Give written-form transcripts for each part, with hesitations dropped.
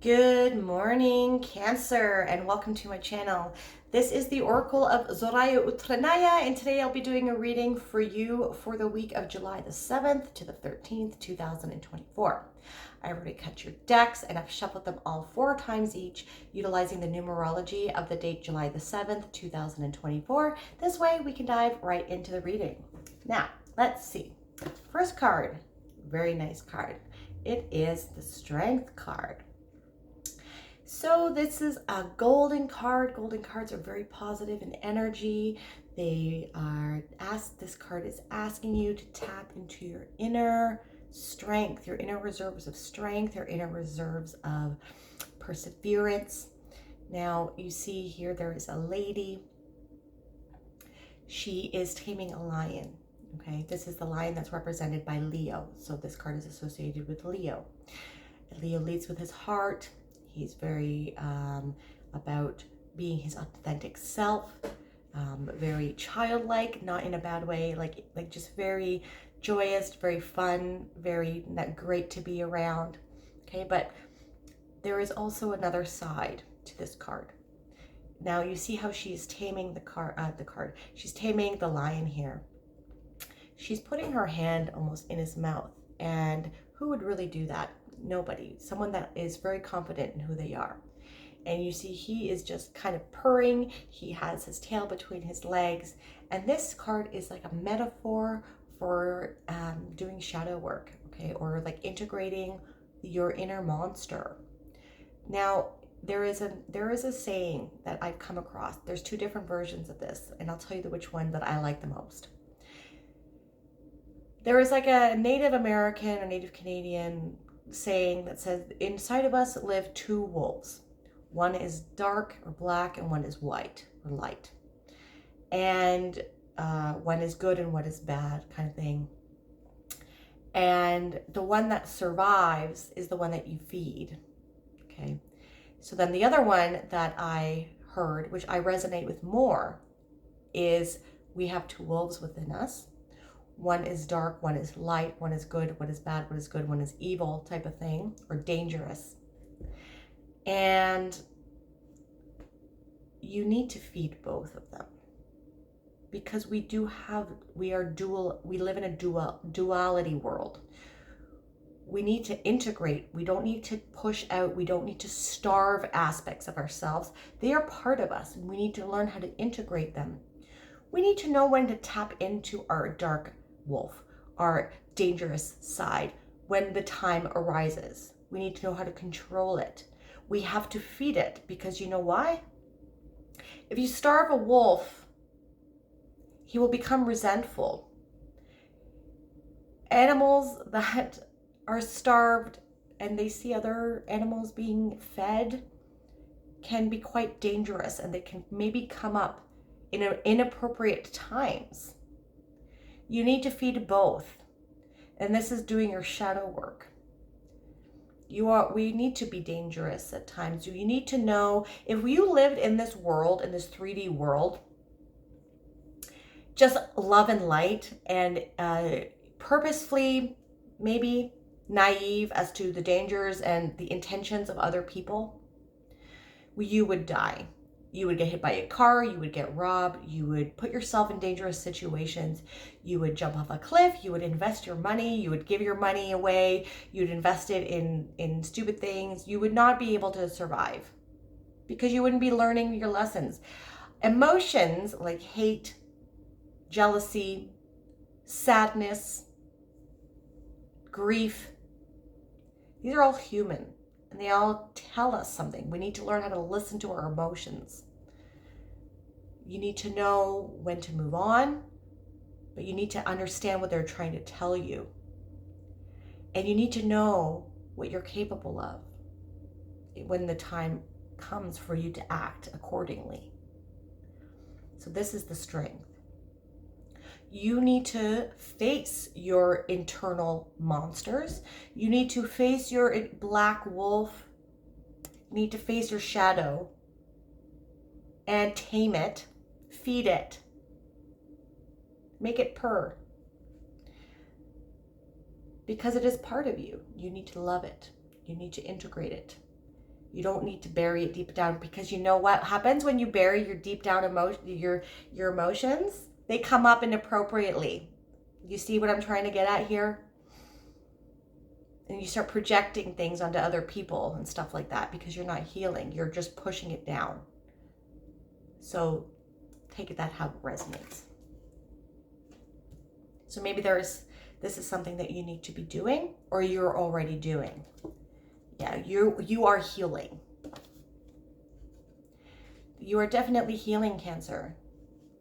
Good morning, Cancer, and welcome to my channel. This is the Oracle of Zoraya Utranaya, and today I'll be doing a reading for you for the week of July the 7th to the 13th, 2024. I already cut your decks and I've shuffled them all 4 times each, utilizing the numerology of the date July the 7th, 2024. This way we can dive right into the reading. Now, let's see. First card, very nice card. It is the Strength card. So this is a golden card. Golden cards are very positive in energy. This card is asking you to tap into your inner strength, your inner reserves of strength, your inner reserves of perseverance. Now you see here there is a lady. She is taming a lion. Okay, this is the lion that's represented by Leo. So this card is associated with Leo. Leo leads with his heart. He's very about being his authentic self, very childlike, not in a bad way, like just very joyous, very fun, very great to be around. Okay, but there is also another side to this card. Now you see how she's taming the card. She's taming the lion here. She's putting her hand almost in his mouth, and who would really do that? Nobody. Someone that is very confident in who they are. And you see he is just kind of purring. He has his tail between his legs. And this card is like a metaphor for doing shadow work, okay? Or like integrating your inner monster. Now, there is a saying that I've come across. There's 2 different versions of this, and I'll tell you which one that I like the most. There is like a Native American or Native Canadian saying that says, inside of us live 2 wolves. One is dark or black and one is white or light. And one is good and one is bad, kind of thing. And the one that survives is the one that you feed. Okay. So then the other one that I heard, which I resonate with more, is we have 2 wolves within us. One is dark, one is light, one is good, one is bad, one is good, one is evil type of thing, or dangerous. And you need to feed both of them. Because we live in a duality world. We need to integrate. We don't need to push out. We don't need to starve aspects of ourselves. They are part of us, and we need to learn how to integrate them. We need to know when to tap into our dark wolf, our dangerous side, when the time arises. We need to know how to control it. We have to feed it, because you know why? If you starve a wolf, he will become resentful. Animals that are starved and they see other animals being fed can be quite dangerous, and they can maybe come up in inappropriate times. You need to feed both. And this is doing your shadow work. We need to be dangerous at times. You need to know, if you lived in this world, in this 3D world, just love and light and purposefully maybe naive as to the dangers and the intentions of other people, you would die. You would get hit by a car, you would get robbed, you would put yourself in dangerous situations, you would jump off a cliff, you would invest your money, you would give your money away, you'd invest it in stupid things. You would not be able to survive because you wouldn't be learning your lessons. Emotions like hate, jealousy, sadness, grief, these are all human. And they all tell us something. We need to learn how to listen to our emotions. You need to know when to move on, but you need to understand what they're trying to tell you. And you need to know what you're capable of when the time comes for you to act accordingly. So this is the strength. You need to face your internal monsters. You need to face your black wolf. You need to face your shadow and tame it, feed it, make it purr. Because it is part of you. You need to love it. You need to integrate it. You don't need to bury it deep down, because you know what happens when you bury your deep down your emotions? They come up inappropriately. You see what I'm trying to get at here? And you start projecting things onto other people and stuff like that because you're not healing. You're just pushing it down. So take that how it resonates. So maybe this is something that you need to be doing, or you're already doing. Yeah, you are healing. You are definitely healing, Cancer.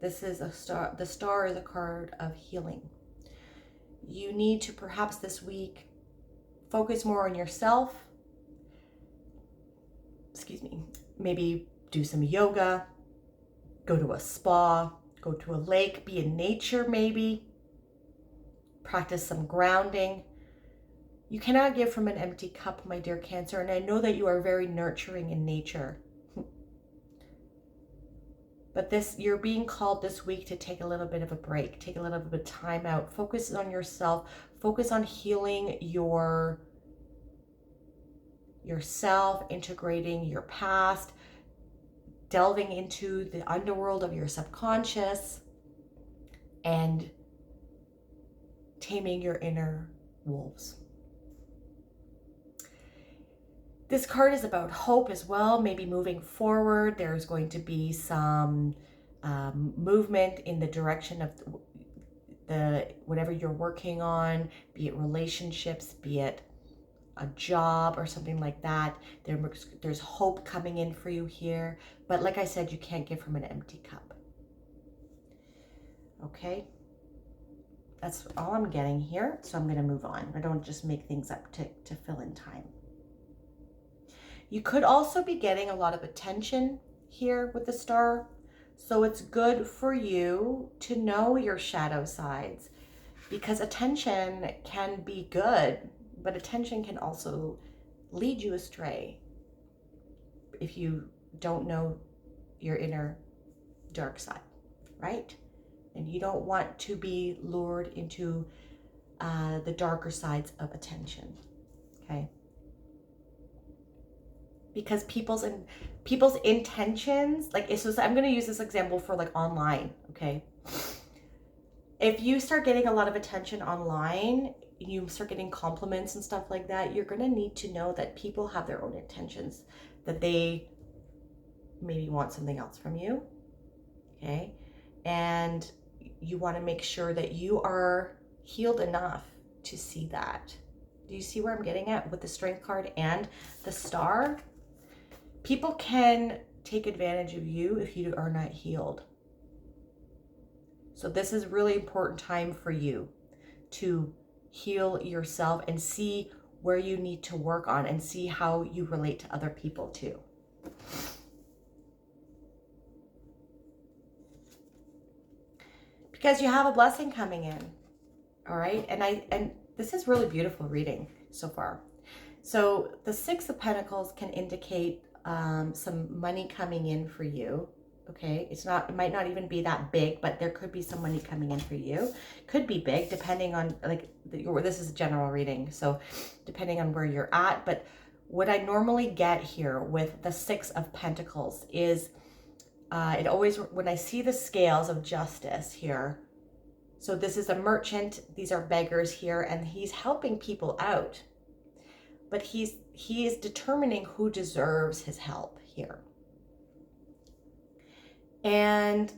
This is a star. The star is a card of healing. You need to perhaps this week focus more on yourself. Excuse me. Maybe do some yoga, go to a spa, go to a lake, be in nature maybe. Practice some grounding. You cannot give from an empty cup, my dear Cancer, and I know that you are very nurturing in nature. But you're being called this week to take a little bit of a break, take a little bit of time out, focus on yourself, focus on healing yourself, integrating your past, delving into the underworld of your subconscious, and taming your inner wolves. This card is about hope as well, maybe moving forward. There's going to be some movement in the direction of whatever you're working on, be it relationships, be it a job or something like that. There's hope coming in for you here. But like I said, you can't give from an empty cup. Okay? That's all I'm getting here. So I'm going to move on. I don't just make things up to fill in time. You could also be getting a lot of attention here with the star. So it's good for you to know your shadow sides, because attention can be good, but attention can also lead you astray if you don't know your inner dark side, right? And you don't want to be lured into the darker sides of attention, okay? Because people's intentions, like, so I'm going to use this example for like online, okay? If you start getting a lot of attention online, you start getting compliments and stuff like that, you're going to need to know that people have their own intentions, that they maybe want something else from you, okay? And you want to make sure that you are healed enough to see that. Do you see where I'm getting at with the Strength card and the star? People can take advantage of you if you are not healed. So this is really important time for you to heal yourself and see where you need to work on and see how you relate to other people too. Because you have a blessing coming in. All right? And this is really beautiful reading so far. So the Six of Pentacles can indicate some money coming in for you. Okay, it might not even be that big, but there could be some money coming in for you. Could be big, depending on, like, this is a general reading, so depending on where you're at. But what I normally get here with the Six of Pentacles is it always, when I see the scales of justice here, so this is a merchant, these are beggars here, and he's helping people out, but he is determining who deserves his help here. And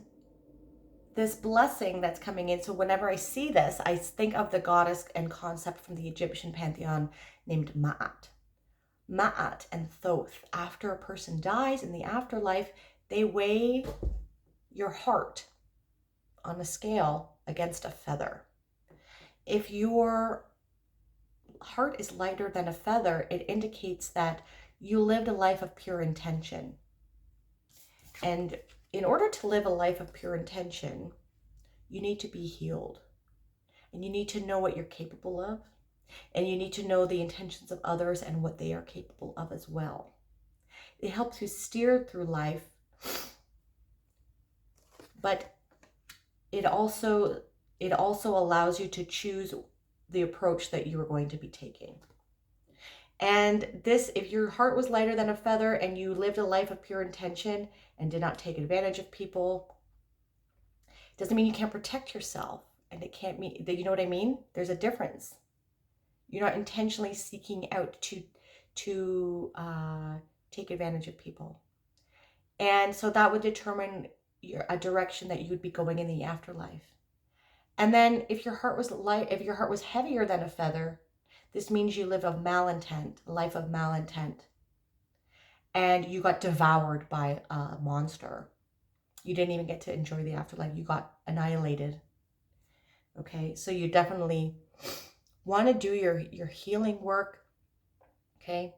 this blessing that's coming in, so whenever I see this, I think of the goddess and concept from the Egyptian pantheon named Ma'at. Ma'at and Thoth. After a person dies in the afterlife, they weigh your heart on a scale against a feather. If your heart is lighter than a feather, it indicates that you lived a life of pure intention. And in order to live a life of pure intention, you need to be healed. And you need to know what you're capable of. And you need to know the intentions of others and what they are capable of as well. It helps you steer through life, but it also allows you to choose the approach that you are going to be taking. And this, if your heart was lighter than a feather and you lived a life of pure intention and did not take advantage of people, doesn't mean you can't protect yourself. And it can't mean that, you know what I mean? There's a difference. You're not intentionally seeking out to take advantage of people. And so that would determine a direction that you would be going in the afterlife. And then if your heart was light, if your heart was heavier than a feather, this means you live of malintent, a life of malintent. And you got devoured by a monster. You didn't even get to enjoy the afterlife. You got annihilated. Okay, so you definitely want to do your healing work, okay?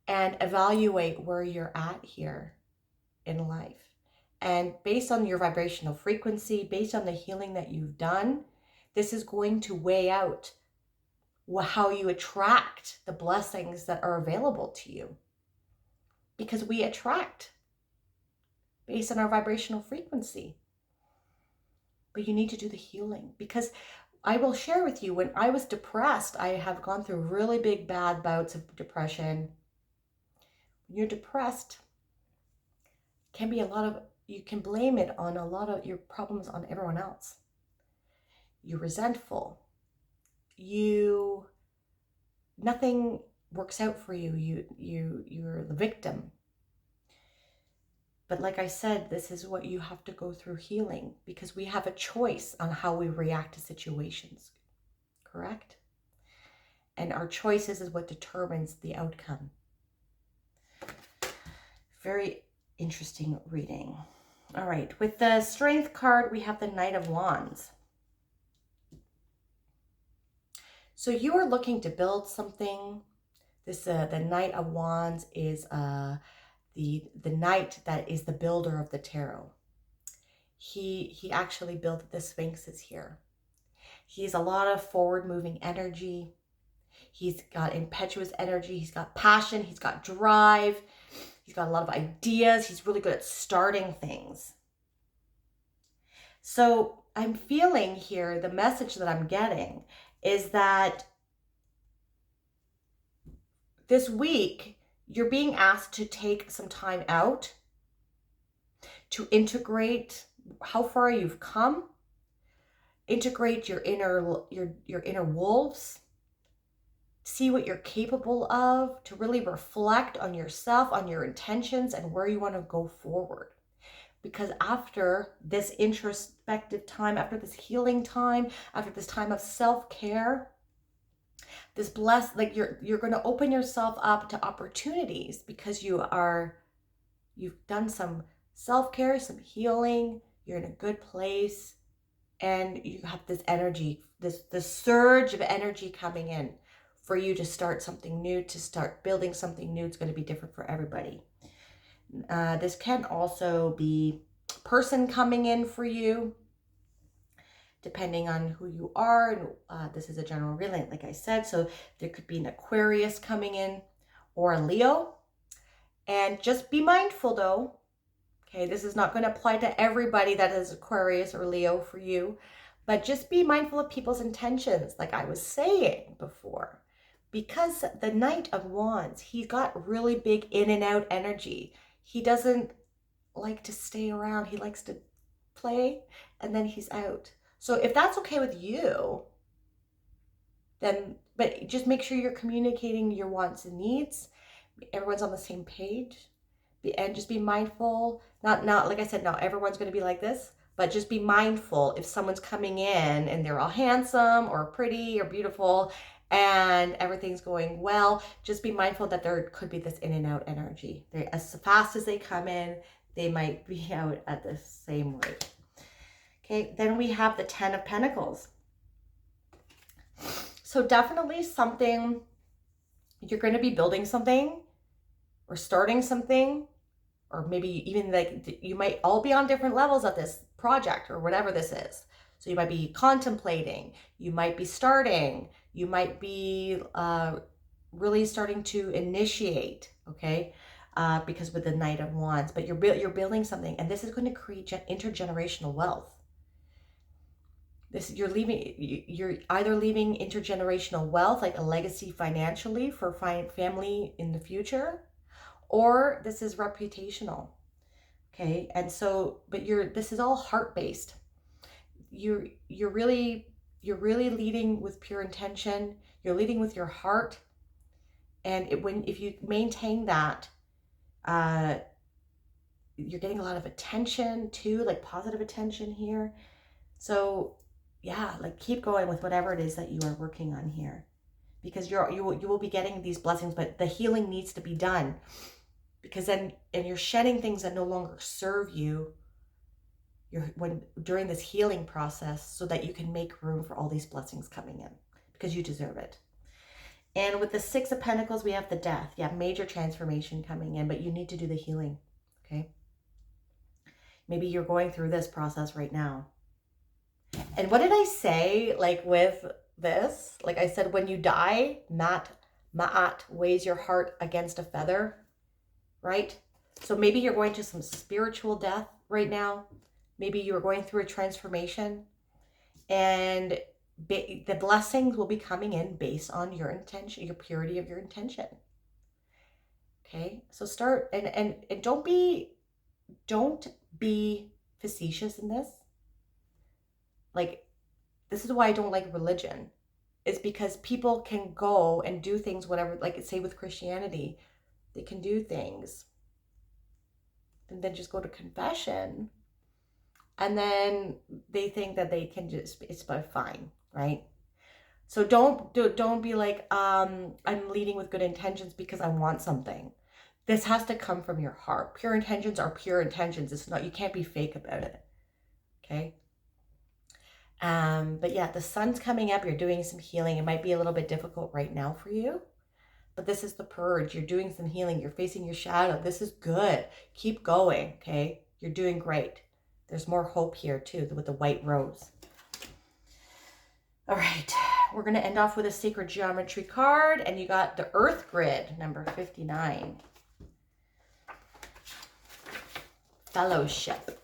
And evaluate where you're at here in life. And based on your vibrational frequency, based on the healing that you've done, this is going to weigh out how you attract the blessings that are available to you. Because we attract based on our vibrational frequency. But you need to do the healing, because I will share with you, when I was depressed, I have gone through really big, bad bouts of depression. When you're depressed, can be you can blame it on a lot of your problems on everyone else. You're resentful. Nothing works out for you. You're the victim. But like I said, this is what you have to go through healing, because we have a choice on how we react to situations, correct? And our choices is what determines the outcome. Very interesting reading. All right, with the Strength card, we have the Knight of Wands. So you are looking to build something. The Knight of Wands is the knight that is the builder of the tarot. He actually built the Sphinxes here. He's a lot of forward moving energy. He's got impetuous energy. He's got passion. He's got drive. He's got a lot of ideas. He's really good at starting things. So I'm feeling here, the message that I'm getting is that this week, you're being asked to take some time out to integrate how far you've come, integrate your inner wolves, see what you're capable of, to really reflect on yourself, on your intentions, and where you want to go forward. Because after this introspective time, after this healing time, after this time of self-care, this you're going to open yourself up to opportunities, because you've done some self-care, some healing, you're in a good place, and you have this energy, this surge of energy coming in for you to start something new, to start building something new. It's going to be different for everybody. This can also be a person coming in for you, depending on who you are. And this is a general reading, like I said. So there could be an Aquarius coming in, or a Leo. And just be mindful though. Okay, this is not going to apply to everybody that is Aquarius or Leo for you. But just be mindful of people's intentions, like I was saying before. Because the Knight of Wands, he's got really big in and out energy. He doesn't like to stay around. He likes to play, and then he's out. So if that's okay with you, then, but just make sure you're communicating your wants and needs. Everyone's on the same page. And just be mindful. Not like I said, not everyone's going to be like this, but just be mindful if someone's coming in and they're all handsome or pretty or beautiful and everything's going well, just be mindful that there could be this in and out energy. As fast as they come in, they might be out at the same rate. Okay, then we have the Ten of Pentacles. So definitely something, you're going to be building something or starting something, or maybe even like you might all be on different levels of this project or whatever this is. So you might be contemplating, you might be starting, you might be really starting to initiate, okay? Because with the Knight of Wands, but you're building something, and this is going to create intergenerational wealth. You're either leaving intergenerational wealth, like a legacy financially for family in the future, or this is reputational. Okay. And so, but this is all heart-based. You're really leading with pure intention. You're leading with your heart. And if you maintain that, you're getting a lot of attention too, like positive attention here. So yeah, like keep going with whatever it is that you are working on here, because you will be getting these blessings, but the healing needs to be done, because then, and you're shedding things that no longer serve you during this healing process, so that you can make room for all these blessings coming in, because you deserve it. And with the Six of Pentacles, we have the Death. Yeah, major transformation coming in, but you need to do the healing. Okay. Maybe you're going through this process right now. And what did I say, like with this? Like I said, when you die, ma'at weighs your heart against a feather, right? So maybe you're going to some spiritual death right now. Maybe you're going through a transformation, and the blessings will be coming in based on your intention, your purity of your intention. Okay, so start and don't be facetious in this. Like, this is why I don't like religion. It's because people can go and do things, whatever, like say with Christianity, they can do things and then just go to confession, and then they think that they can just, it's fine, right? So don't be like, I'm leading with good intentions because I want something. This has to come from your heart. Pure intentions are pure intentions. It's not, you can't be fake about it. Okay. But yeah, the sun's coming up. You're doing some healing. It might be a little bit difficult right now for you, but this is the purge. You're doing some healing. You're facing your shadow. This is good. Keep going. Okay. You're doing great. There's more hope here too with the white rose. All right. We're going to end off with a sacred geometry card, and you got the Earth Grid, number 59. Fellowship.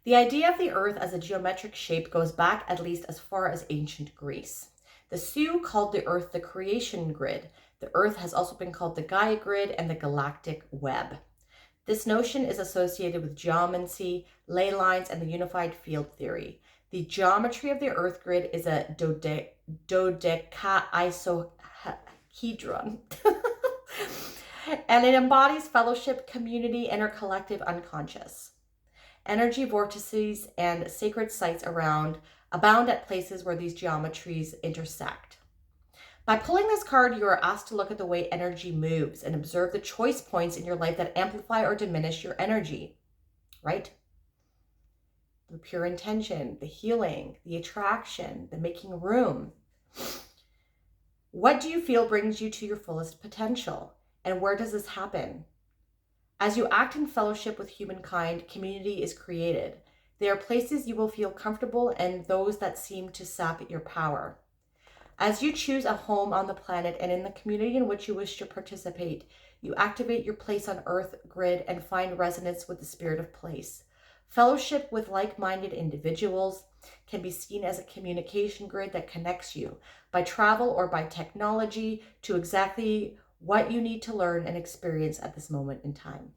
The idea of the earth as a geometric shape goes back at least as far as ancient Greece. The Sioux called the earth the creation grid. The earth has also been called the Gaia grid and the galactic web. This notion is associated with geomancy, ley lines, and the unified field theory. The geometry of the earth grid is a dodecahedron. And it embodies fellowship, community, and our collective unconscious. Energy vortices and sacred sites abound at places where these geometries intersect. By pulling this card, you are asked to look at the way energy moves and observe the choice points in your life that amplify or diminish your energy, right? The pure intention, the healing, the attraction, the making room. What do you feel brings you to your fullest potential? And where does this happen? As you act in fellowship with humankind, community is created. There are places you will feel comfortable and those that seem to sap your power. As you choose a home on the planet and in the community in which you wish to participate, you activate your place on Earth grid and find resonance with the spirit of place. Fellowship with like-minded individuals can be seen as a communication grid that connects you by travel or by technology to exactly what you need to learn and experience at this moment in time.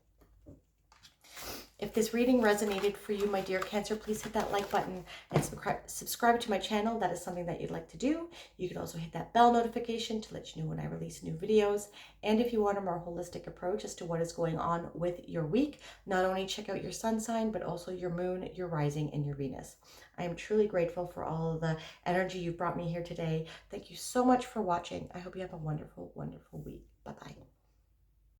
If this reading resonated for you, my dear Cancer, please hit that like button and subscribe to my channel. That is something that you'd like to do. You can also hit that bell notification to let you know when I release new videos. And if you want a more holistic approach as to what is going on with your week, not only check out your sun sign, but also your moon, your rising, and your Venus. I am truly grateful for all of the energy you've brought me here today. Thank you so much for watching. I hope you have a wonderful, wonderful week. Bye-bye.